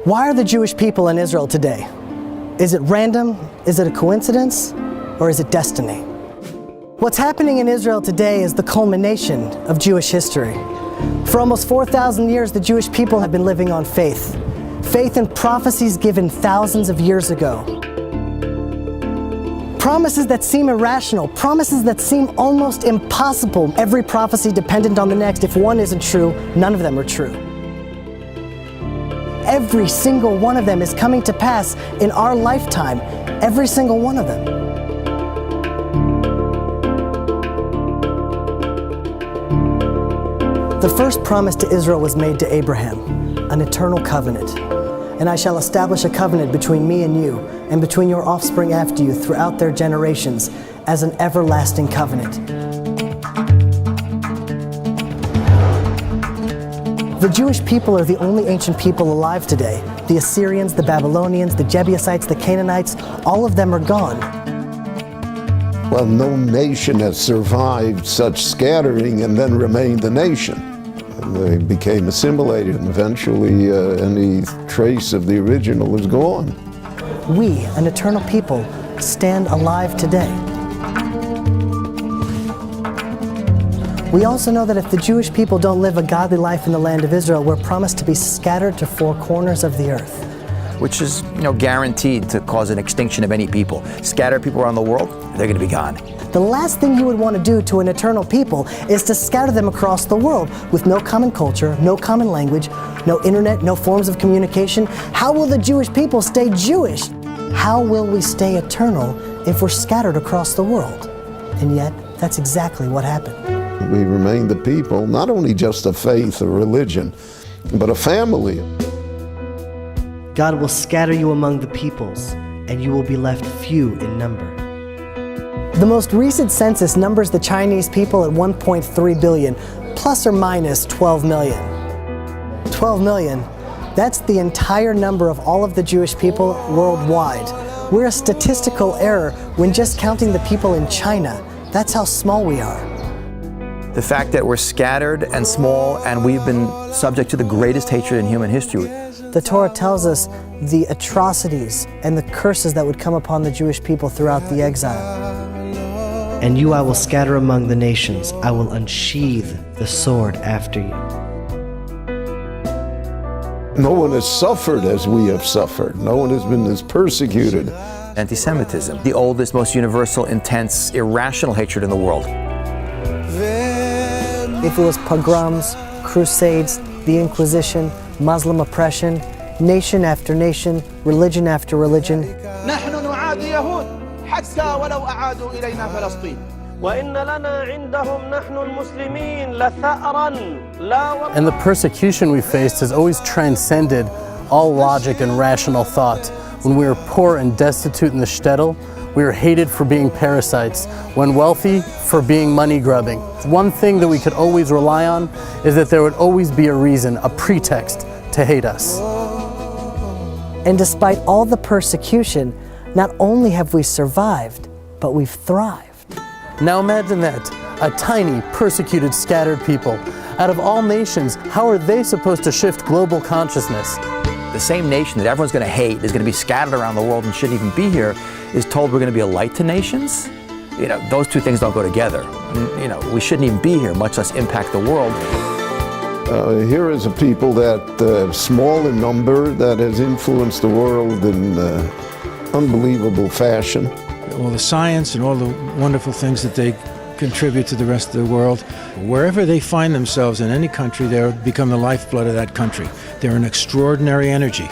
Why are the Jewish people in Israel today? Is it random? Is it a coincidence? Or is it destiny? What's happening in Israel today is the culmination of Jewish history. For almost 4,000 years, the Jewish people have been living on faith. Faith in prophecies given thousands of years ago. Promises that seem irrational, promises that seem almost impossible. Every prophecy dependent on the next. If one isn't true, none of them are true. Every single one of them is coming to pass in our lifetime. Every single one of them. The first promise to Israel was made to Abraham, an eternal covenant. And I shall establish a covenant between me and you, and between your offspring after you throughout their generations, as an everlasting covenant. The Jewish people are the only ancient people alive today. The Assyrians, the Babylonians, the Jebusites, the Canaanites, all of them are gone. Well, no nation has survived such scattering and then remained a nation. And they became assimilated, and eventually any trace of the original is gone. We, an eternal people, stand alive today. We also know that if the Jewish people don't live a godly life in the land of Israel, we're promised to be scattered to four corners of the earth. Which is, guaranteed to cause an extinction of any people. Scatter people around the world, they're going to be gone. The last thing you would want to do to an eternal people is to scatter them across the world with no common culture, no common language, no internet, no forms of communication. How will the Jewish people stay Jewish? How will we stay eternal if we're scattered across the world? And yet, that's exactly what happened. We remain the people, not only just a faith or religion, but a family. God will scatter you among the peoples, and you will be left few in number. The most recent census numbers the Chinese people at 1.3 billion, plus or minus 12 million. 12 million, that's the entire number of all of the Jewish people worldwide. We're a statistical error when just counting the people in China. That's how small we are. The fact that we're scattered and small and we've been subject to the greatest hatred in human history. The Torah tells us the atrocities and the curses that would come upon the Jewish people throughout the exile. And you I will scatter among the nations. I will unsheathe the sword after you. No one has suffered as we have suffered. No one has been as persecuted. Anti-Semitism, the oldest, most universal, intense, irrational hatred in the world. If it was pogroms, crusades, the Inquisition, Muslim oppression, nation after nation, religion after religion. And the persecution we faced has always transcended all logic and rational thought. When we were poor and destitute in the shtetl, we were hated for being parasites. When wealthy, for being money grubbing. One thing that we could always rely on is that there would always be a reason, a pretext to hate us. And despite all the persecution, not only have we survived, but we've thrived. Now imagine that, a tiny, persecuted, scattered people. Out of all nations, how are they supposed to shift global consciousness? The same nation that everyone's going to hate is going to be scattered around the world and shouldn't even be here is told we're going to be a light to nations. Those two things don't go together. We shouldn't even be here, much less impact the world. Here is a people that small in number, that has influenced the world in unbelievable fashion. All the science and all the wonderful things that they contribute to the rest of the world. Wherever they find themselves in any country, they become the lifeblood of that country. They're an extraordinary energy.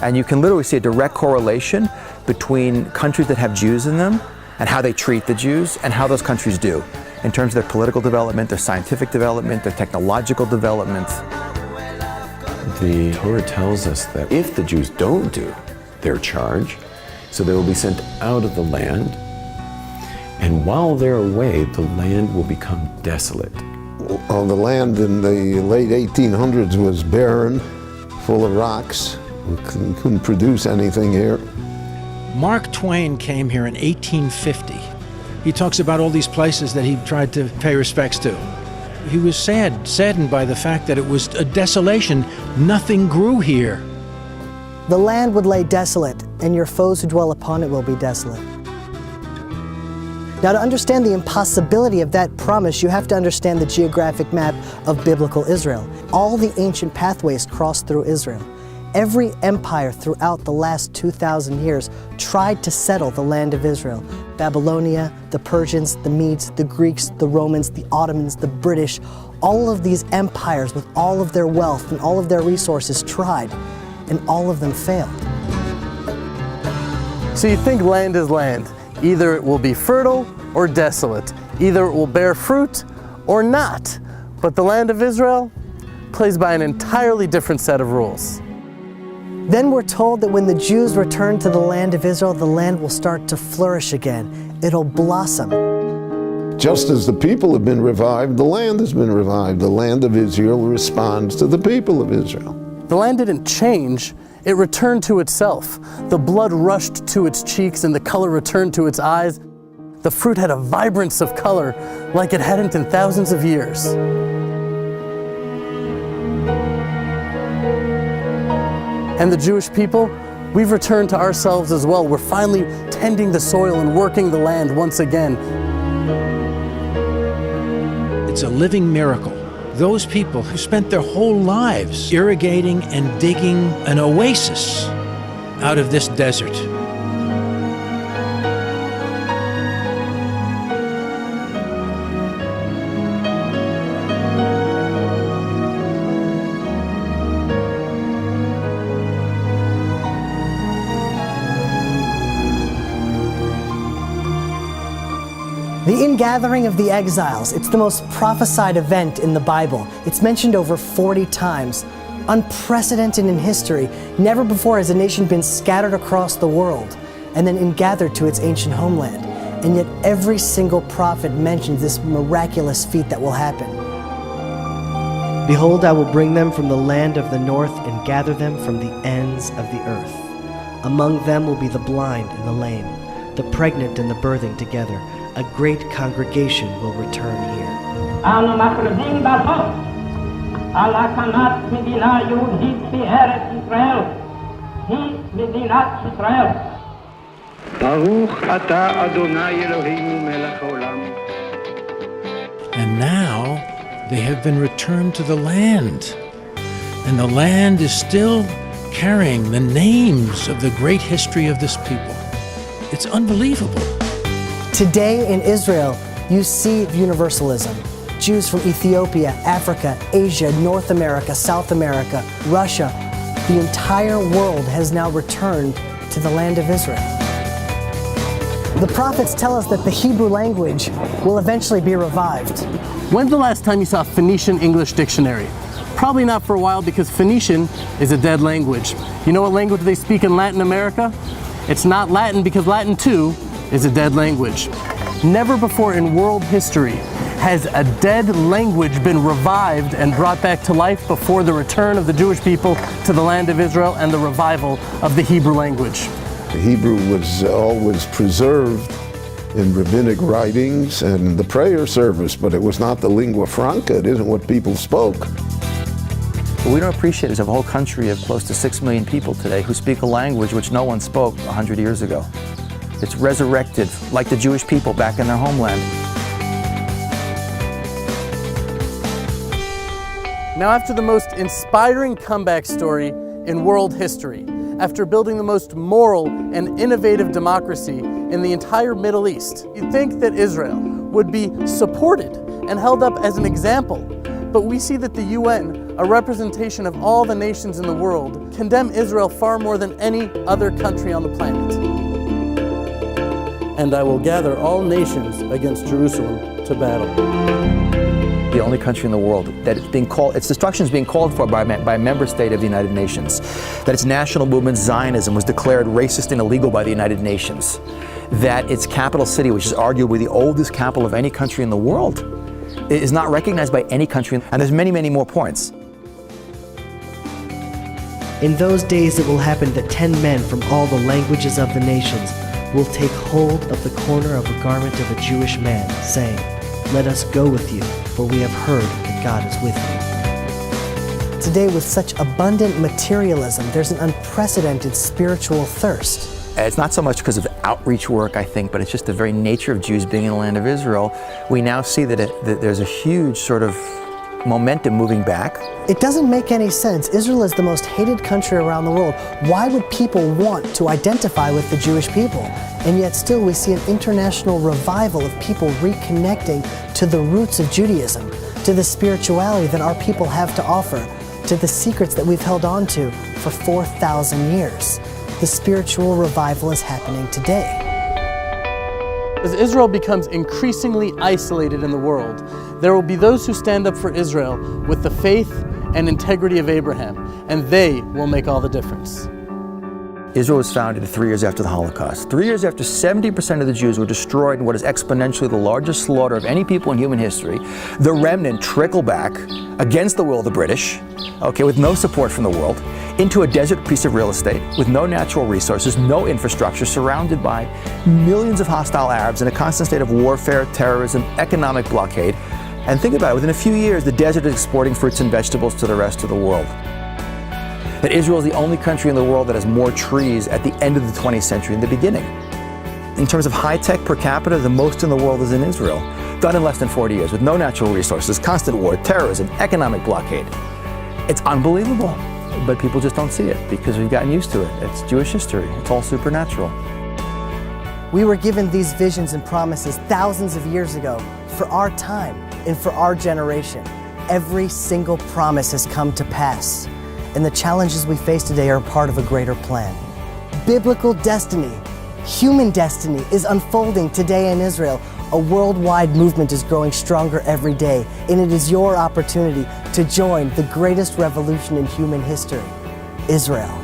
And you can literally see a direct correlation between countries that have Jews in them and how they treat the Jews and how those countries do in terms of their political development, their scientific development, their technological development. The Torah tells us that if the Jews don't do their charge, so they will be sent out of the land, and while they're away, the land will become desolate. The land in the late 1800s was barren, full of rocks. We couldn't produce anything here. Mark Twain came here in 1850. He talks about all these places that he tried to pay respects to. He was saddened by the fact that it was a desolation. Nothing grew here. The land would lay desolate, and your foes who dwell upon it will be desolate. Now, to understand the impossibility of that promise, you have to understand the geographic map of biblical Israel. All the ancient pathways cross through Israel. Every empire throughout the last 2,000 years tried to settle the land of Israel. Babylonia, the Persians, the Medes, the Greeks, the Romans, the Ottomans, the British, all of these empires with all of their wealth and all of their resources tried, and all of them failed. So you think land is land. Either it will be fertile or desolate. Either it will bear fruit or not. But the land of Israel plays by an entirely different set of rules. Then we're told that when the Jews return to the land of Israel, the land will start to flourish again. It'll blossom. Just as the people have been revived, the land has been revived. The land of Israel responds to the people of Israel. The land didn't change, it returned to itself. The blood rushed to its cheeks and the color returned to its eyes. The fruit had a vibrance of color like it hadn't in thousands of years. And the Jewish people, we've returned to ourselves as well. We're finally tending the soil and working the land once again. It's a living miracle. Those people who spent their whole lives irrigating and digging an oasis out of this desert. The ingathering of the exiles, it's the most prophesied event in the Bible. It's mentioned over 40 times. Unprecedented in history. Never before has a nation been scattered across the world and then ingathered to its ancient homeland. And yet every single prophet mentions this miraculous feat that will happen. Behold, I will bring them from the land of the north and gather them from the ends of the earth. Among them will be the blind and the lame, the pregnant and the birthing together. A great congregation will return here. אנו מכריזים בזאת על הקמת מדינה יהודית בארץ ישראל. היא מדינת ישראל. ברוך אתה אדוני אלוהינו מלך העולם. And now they have been returned to the land. And the land is still carrying the names of the great history of this people. It's unbelievable. Today in Israel, you see universalism. Jews from Ethiopia, Africa, Asia, North America, South America, Russia, the entire world has now returned to the land of Israel. The prophets tell us that the Hebrew language will eventually be revived. When's the last time you saw a Phoenician English dictionary? Probably not for a while because Phoenician is a dead language. You know what language they speak in Latin America? It's not Latin because Latin too is a dead language. Never before in world history has a dead language been revived and brought back to life before the return of the Jewish people to the land of Israel and the revival of the Hebrew language. The Hebrew was always preserved in rabbinic writings and the prayer service, but it was not the lingua franca. It isn't what people spoke. What we don't appreciate is a whole country of close to 6 million people today who speak a language which no one spoke 100 years ago. It's resurrected, like the Jewish people back in their homeland. Now, after the most inspiring comeback story in world history, after building the most moral and innovative democracy in the entire Middle East, you'd think that Israel would be supported and held up as an example. But we see that the UN, a representation of all the nations in the world, condemn Israel far more than any other country on the planet. And I will gather all nations against Jerusalem to battle. The only country in the world that it's being called, its destruction is being called for by a member state of the United Nations. That its national movement, Zionism, was declared racist and illegal by the United Nations. That its capital city, which is arguably the oldest capital of any country in the world, is not recognized by any country. And there's many, many more points. In those days it will happen that 10 men from all the languages of the nations will take hold of the corner of a garment of a Jewish man, saying, "Let us go with you, for we have heard that God is with you." today with such abundant materialism, there's an unprecedented spiritual thirst. It's not so much because of outreach work, I think, but it's just the very nature of Jews being in the land of Israel. We now see that there's a huge sort of momentum moving back. It doesn't make any sense. Israel is the most hated country around the world. Why would people want to identify with the Jewish people? And yet still we see an international revival of people reconnecting to the roots of Judaism, to the spirituality that our people have to offer, to the secrets that we've held on to for 4,000 years. The spiritual revival is happening today. As Israel becomes increasingly isolated in the world, there will be those who stand up for Israel with the faith and integrity of Abraham, and they will make all the difference. Israel was founded 3 years after the Holocaust. 3 years after 70% of the Jews were destroyed in what is exponentially the largest slaughter of any people in human history, the remnant trickled back against the will of the British, with no support from the world, into a desert piece of real estate with no natural resources, no infrastructure, surrounded by millions of hostile Arabs in a constant state of warfare, terrorism, economic blockade. And think about it, within a few years, the desert is exporting fruits and vegetables to the rest of the world. That Israel is the only country in the world that has more trees at the end of the 20th century than the beginning. In terms of high-tech per capita, the most in the world is in Israel, done in less than 40 years, with no natural resources, constant war, terrorism, economic blockade. It's unbelievable, but people just don't see it because we've gotten used to it. It's Jewish history. It's all supernatural. We were given these visions and promises thousands of years ago for our time and for our generation. Every single promise has come to pass, and the challenges we face today are part of a greater plan. Biblical destiny, human destiny is unfolding today in Israel. A worldwide movement is growing stronger every day, and it is your opportunity to join the greatest revolution in human history, Israel.